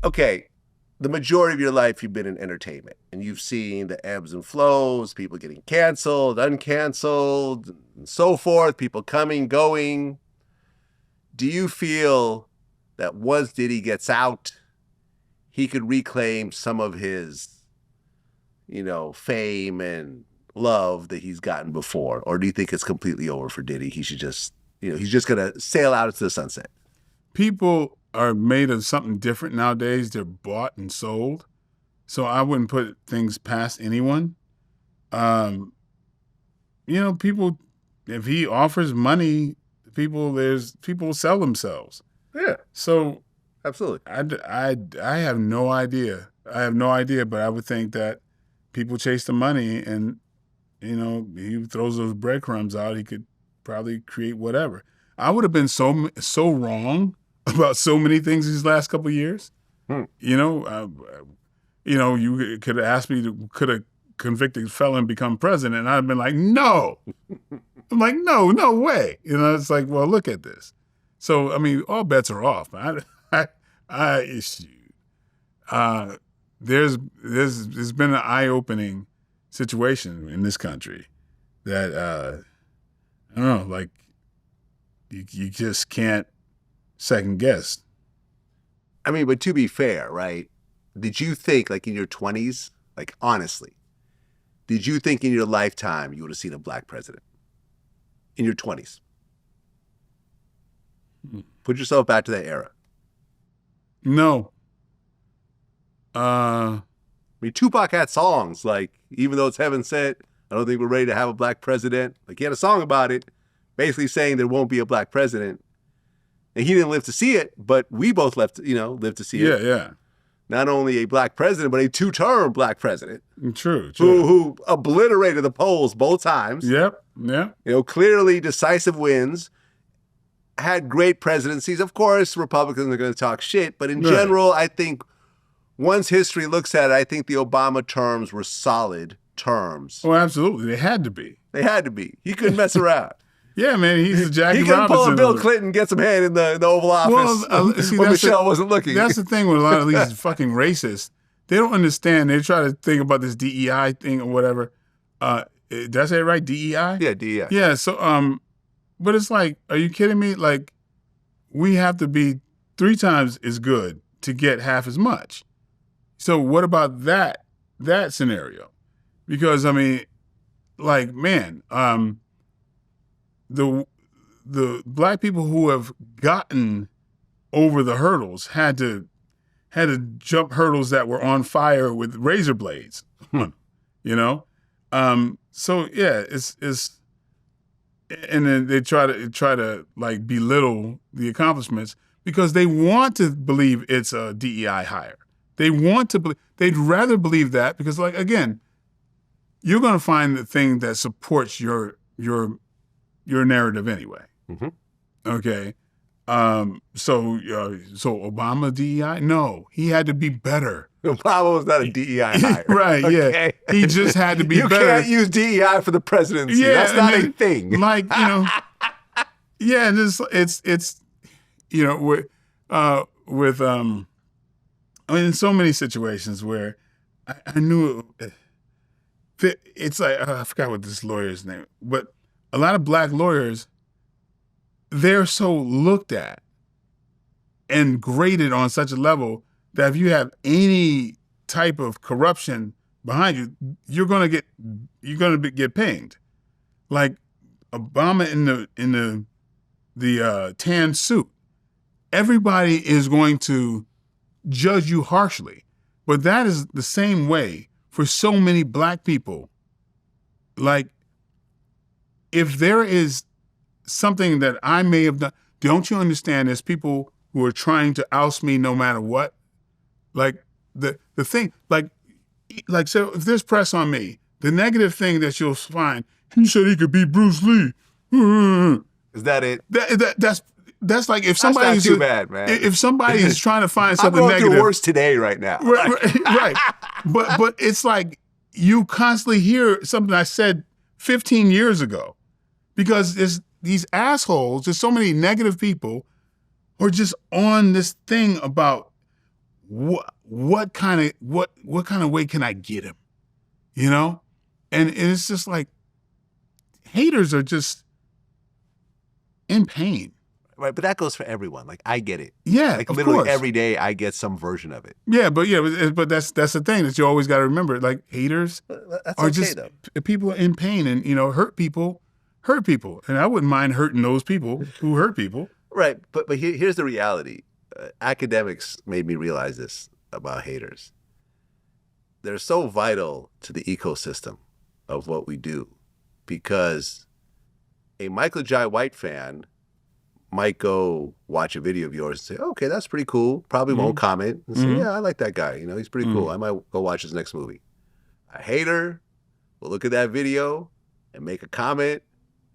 okay, the majority of your life you've been in entertainment and you've seen the ebbs and flows, people getting canceled, uncanceled, and so forth, people coming, going. Do you feel that once Diddy gets out, he could reclaim some of his, fame and love that he's gotten before? Or do you think it's completely over for Diddy? He should just, he's just going to sail out into the sunset. People are made of something different nowadays. They're bought and sold. So I wouldn't put things past anyone. People, if he offers money, people sell themselves. Yeah. So absolutely. I have no idea. But I would think that people chase the money and, he throws those breadcrumbs out, he could probably create whatever. I would have been so wrong about so many things these last couple of years. You could have asked me could a convicted felon become president? And I'd have been like, no. I'm like, no way. It's like, well, look at this. So, I mean, all bets are off. There's been an eye-opening situation in this country that, I don't know, like, you just can't second guess. I mean, but to be fair, right? Did you think, like, in your 20s, like, honestly, did you think in your lifetime you would have seen a black president? In your 20s? Put yourself back to that era. No. I mean, Tupac had songs like, even though it's heaven sent, I don't think we're ready to have a black president. Like, he had a song about it, basically saying there won't be a black president. And he didn't live to see it, but we both lived to see it. Yeah. Not only a black president, but a two-term black president. True. Who obliterated the polls both times. Yep. Clearly decisive wins. Had great presidencies. Of course, Republicans are going to talk shit, but in general, I think once history looks at it, I think the Obama terms were solid terms. Oh, absolutely. They had to be. He couldn't mess around. Yeah, man, he's a Jackie Robinson. He couldn't pull a Bill Clinton, get some head in the Oval Office when Michelle wasn't looking. That's the thing with a lot of these fucking racists. They don't understand. They try to think about this DEI thing or whatever. Did I say it right? DEI? Yeah, DEI. Yeah, so, but it's like, are you kidding me? Like, we have to be 3 times as good to get half as much. So what about that scenario? Because, I mean, like, man, the black people who have gotten over the hurdles had to jump hurdles that were on fire with razor blades, So yeah, it's and then they try to like belittle the accomplishments because they want to believe it's a DEI hire. They want to believe, they'd rather believe that because, like, again, you're going to find the thing that supports your narrative anyway. Mm-hmm. Okay. So Obama DEI? No, he had to be better. Obama was not a DEI hire. Right, okay. Yeah. He just had to be better. You can't use DEI for the presidency. Yeah, that's not a thing. Like, yeah, it's with I mean, in so many situations where I knew it's like, I forgot what this lawyer's name, but a lot of black lawyers, they're so looked at and graded on such a level that if you have any type of corruption behind you, you're gonna get pinged. Like Obama in the tan suit, everybody is going to judge you harshly, but that is the same way for so many black people. Like, if there is something that I may have done, don't you understand? There's people who are trying to oust me no matter what. Like the thing, like so if there's press on me, the negative thing that you'll find, he said he could beat Bruce Lee. Is that it? That's like if somebody's too bad, man. If somebody is trying to find something I'm going negative, through worse today right now. Right. But it's like you constantly hear something I said 15 years ago, because there's these assholes. There's so many negative people who are just on this thing about what kind of way can I get him? You know? And it's just like haters are just in pain. Right, but that goes for everyone. Like, I get it. Yeah, like of literally course. every day I get some version of it. Yeah, but that's the thing that you always got to remember. Like haters That's are okay, just though. people in pain, and hurt people, and I wouldn't mind hurting those people who hurt people. Right, but here's the reality. Academics made me realize this about haters. They're so vital to the ecosystem of what we do, because a Michael Jai White fan might go watch a video of yours and say, okay, that's pretty cool. Probably won't comment and say, yeah, I like that guy. He's pretty cool. I might go watch his next movie. A hater will look at that video and make a comment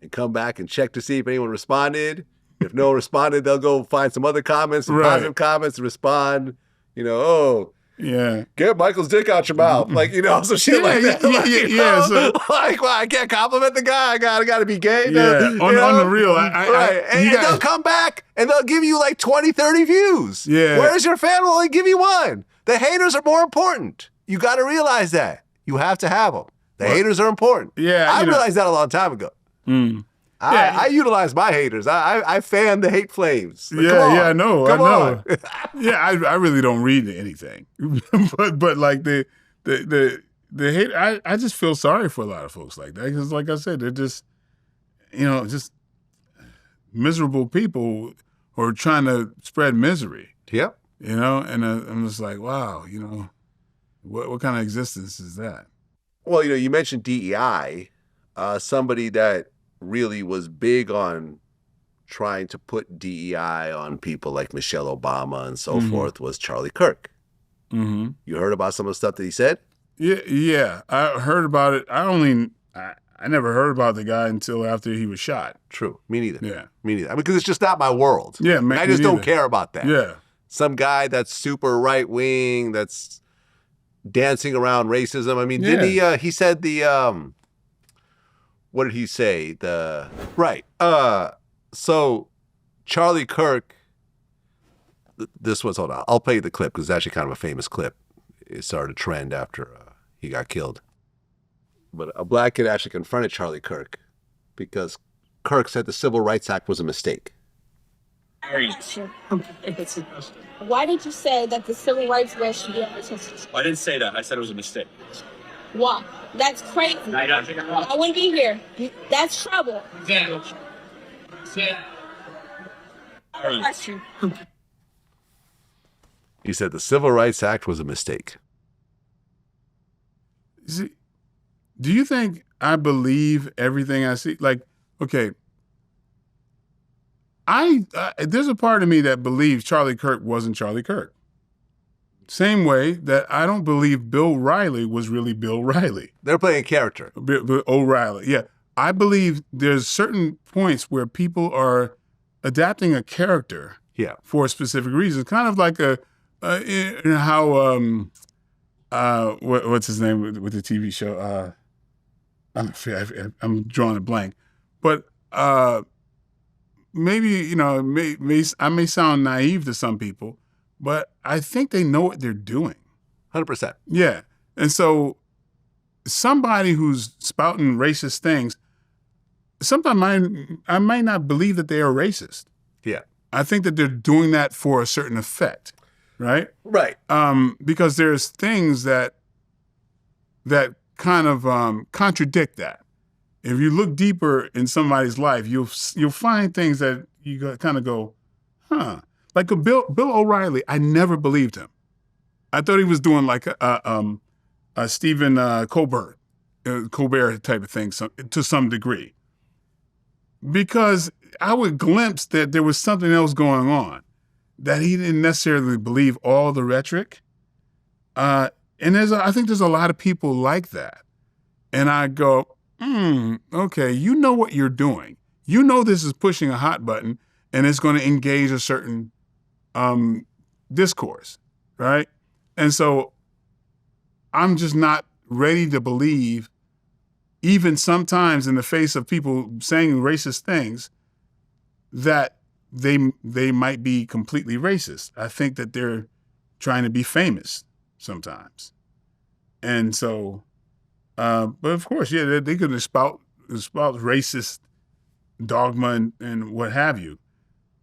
and come back and check to see if anyone responded. If no one responded, they'll go find some other comments, some positive comments, and respond. Oh, yeah, get Michael's dick out your mouth. Like, some shit like that. Well, I can't compliment the guy. I gotta be gay. Yeah, on the real. Right. And they'll come back and they'll give you like 20, 30 views. Yeah. Whereas your fan will only give you one. The haters are more important. You got to realize that. You have to have them. The haters are important. Yeah. I realized that a long time ago. I utilize my haters. I fan the hate flames. Like, I know. Come on. Yeah, I really don't read anything, but like the hate, I just feel sorry for a lot of folks like that, because like I said, they're just just miserable people who are trying to spread misery. Yep. And I'm just like, wow, what kind of existence is that? Well, you mentioned DEI, somebody that really was big on trying to put DEI on people like Michelle Obama and so forth was Charlie Kirk. You heard about some of the stuff that he said? Yeah, I heard about it. I never heard about the guy until after he was shot. True. Me neither. Yeah. Me neither. Because it's just not my world. Yeah, and I just don't care about that. Yeah. Some guy that's super right wing, that's dancing around racism. I mean, didn't he said what did he say? So Charlie Kirk, hold on, I'll play you the clip because it's actually kind of a famous clip. It started a trend after he got killed. But a black kid actually confronted Charlie Kirk because Kirk said the Civil Rights Act was a mistake. Why did you say that the Civil Rights Act should be a mistake? I didn't say that. I said it was a mistake. Why? That's crazy. I wouldn't be here. That's trouble. He said the Civil Rights Act was a mistake. See, do you think I believe everything I see? Like, okay, there's a part of me that believes Charlie Kirk wasn't Charlie Kirk. Same way that I don't believe Bill Riley was really Bill Riley. They're playing character. O'Reilly, yeah. I believe there's certain points where people are adapting a character for a specific reason. Kind of like how what's his name with the TV show? I'm drawing a blank, but maybe I may sound naive to some people, but I think they know what they're doing. 100%. Yeah, and so somebody who's spouting racist things, sometimes I might not believe that they are racist. Yeah, I think that they're doing that for a certain effect. Right? Right. Because there's things that kind of contradict that. If you look deeper in somebody's life, you'll find things that you kind of go, huh. Like Bill O'Reilly, I never believed him. I thought he was doing like a Stephen Colbert type of thing to some degree. Because I would glimpse that there was something else going on, that he didn't necessarily believe all the rhetoric. And I think there's a lot of people like that. And I go, okay, you know what you're doing. You know this is pushing a hot button and it's going to engage a certain discourse, right? And so I'm just not ready to believe, even sometimes in the face of people saying racist things, that they might be completely racist. I think that they're trying to be famous sometimes. And so, but of course, yeah, they could espouse racist dogma and what have you.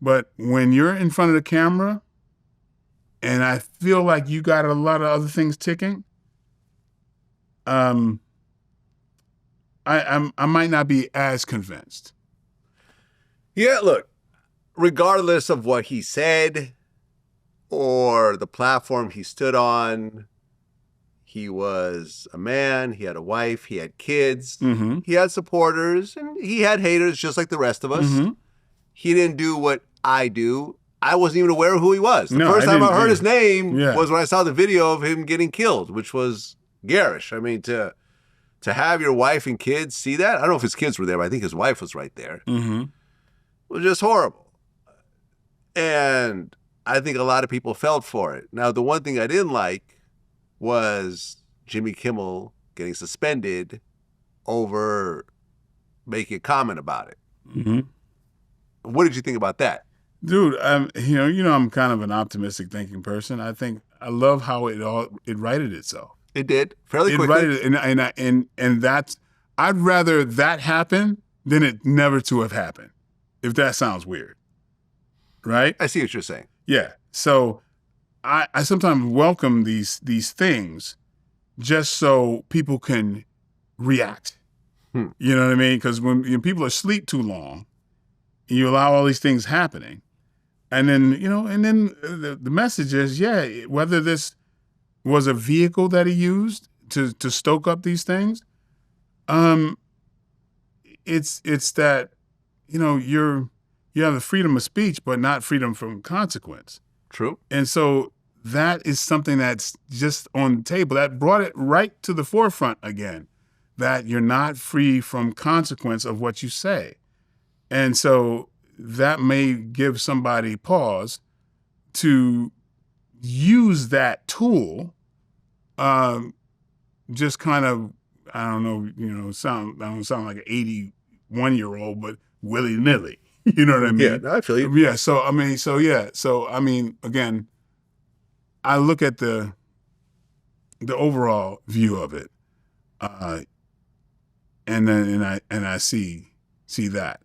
But when you're in front of the camera and I feel like you got a lot of other things ticking, I might not be as convinced. Yeah, look, regardless of what he said or the platform he stood on, he was a man, he had a wife, he had kids, Mm-hmm. he had supporters, and he had haters just like the rest of us. Mm-hmm. He didn't do what I do. I wasn't even aware of who he was. The No, first I time I didn't heard either. his name Yeah. was when I saw the video of him getting killed, which was garish. I mean, to have your wife and kids see that, I don't know if his kids were there, but I think his wife was right there. Mm-hmm. It was just horrible. And I think a lot of people felt for it. Now, the one thing I didn't like was Jimmy Kimmel getting suspended over making a comment about it. Mm-hmm. What did you think about that? Dude, I'm kind of an optimistic thinking person. I love how it righted itself. It did fairly It quickly. righted, and that's, I'd rather that happen than it never to have happened. If that sounds weird, right? I see what you're saying. Yeah. So I sometimes welcome these things just so people can react. You know what I mean? Because when people are asleep too long, you allow all these things happening. And then, the message is, whether this was a vehicle that he used to stoke up these things, it's that, you have the freedom of speech, but not freedom from consequence. True. And so that is something that's just on the table. That brought it right to the forefront again, that you're not free from consequence of what you say. And so that may give somebody pause to use that tool, just kind of, I don't know, I don't sound like an 81-year-old, but willy-nilly. You know what I mean? Yeah, no, I feel you. Yeah. So again, I look at the overall view of it, and I see that.